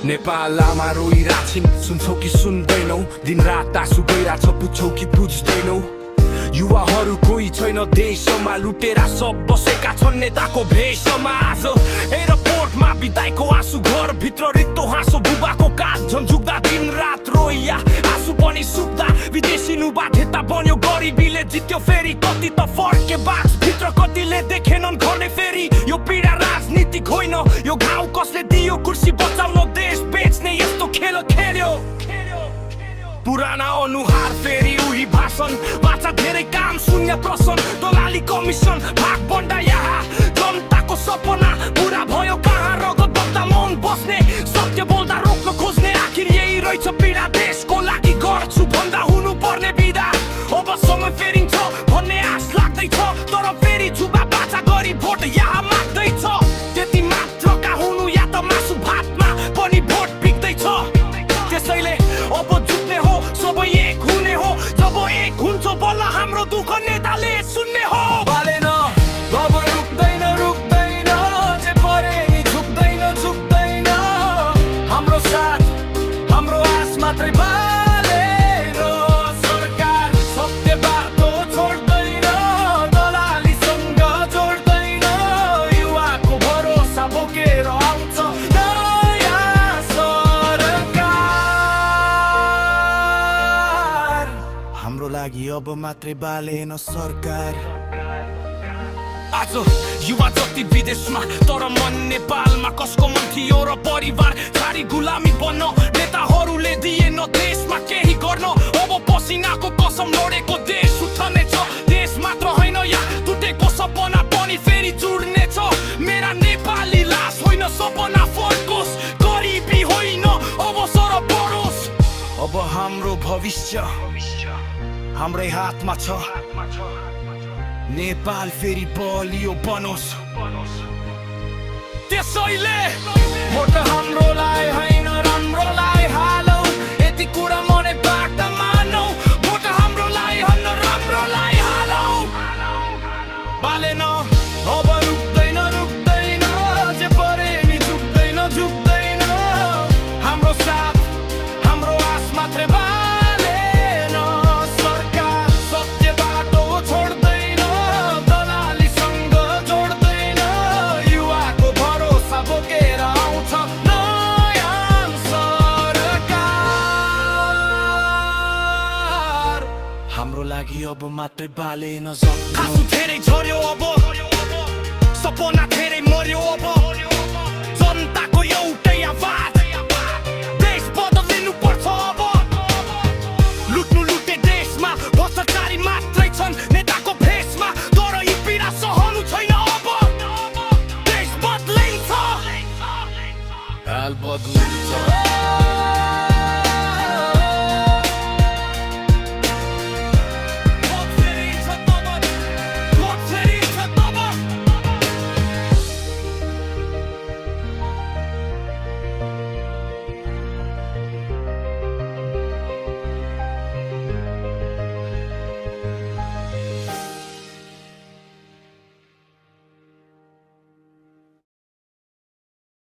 नेपाल आमा रोइराछिन्, सुन्छौ कि सुन्दैनौ? दिन रात आँसु गइराछ, बुझ्छौ कि बुझ्दैनौ? युवाहरू कोही छैन देशमा, लुटेरा सब बसेका छन् नेताको भेषमा। आज एयरपोर्टमा बिदाईको आँसु, घर भित्र रित्तो हाँसो, बुबाको काज झन्झुक्दा दिन रात रोइया आँसु पनि सुक्दा। विदेशी बाध्यता बन्यो, गरिबीले जित्यो फेरि, कति त फर्के बाक्स भित्र, कतिले देखेनन् घरले फेरि। यो पीडा राजनीतिक होइन, यो घाउ कसले दियो कुर्सी बचाउन, देश बेच्ने यस्तो खेल खेल्यो। पुराना अनुहार फेरि उही भाषण, बाचा धेरै काम शून्य प्रश्न, दलाली कमिसन भाग बन्डा यहाँ। जनताको सपना पुरा भयो कहाँ, रगत बग्दा मौन बस्ने, सत्य बोल्दा रोक्न खोज्ने, आखिर यही रहेछ पीडा। देशको लागि गर्छु भन्दा हुनु पर्ने बिदा, अब समय फेरिन्छ भन्ने आश लाग्दैछ, तर फेरि जुबा बाचा गरी भोट यहाँ माग्दैछ। त्यति मात्रका हुनु या त मासु भातमा पनि भोट बिग्दैछ। त्यसैले अब जुट्ने हो, सबै एक हुने हो, जब एक हुन्छ बल्ल हाम्रो दुःख नेताले सुन्ने हो। बालेन अब रुक्दैन रुक्दैन, जे परे नि झुक्दैन झुक्दैन, हाम्रो साथ हाम्रो आस मात्रै बालेन। सरकार सत्य बाटो छोड्दैन, दलालीसँग जोड्दैन, युवाको भरोसा बोकेर आउँछ नयाँ सरकार। हाम्रो लागि अब मात्रै बालेन सरकार। आज युवा जति विदेशमा, तर मन नेपालमा, कसको मन थियो र परिवार छाडी गुलामी बन्न, नेताहरूले दिएन देशमा केही गर्न। अब पसिनाको कसम लडेको देश उठ्नेछ, देश मात्र होइन यहाँ टुटेको सपना पनि फेरि जुड्नेछ। मेरा नेपाली लास होइन सपना फर्कोस्, गरिबी होइन अवसर बढोस्। अब हाम्रो भविष्य हाम्रै हातमा छ, नेपाल फेरि बलियो बनोस्। त्यसैले भोट हाम्रोलाई होइन राम्रोलाई हालौ, यति कुरा मनैबाट मानौ। भोट हाम्रोलाई होइन राम्रोलाई हालौ। बालेन अब रुक्दैन रुक्दैन, जे परे नि झुक्दैन झुक्दैन, हाम्रो साथ हाम्रो आस मात्रै बालेन सरकार। सत्य बाटो छोड्दैन, दलालीसँग जोड्दैन, युवाको भरोसा बोकेर आउँछ नयाँ सरकार। हाम्रो लागि अब मात्रै बालेन सक्नु। आँसु धेरै झर्यो अब, सपना धेरै मर्यो अब, जनताको एउटै आवाज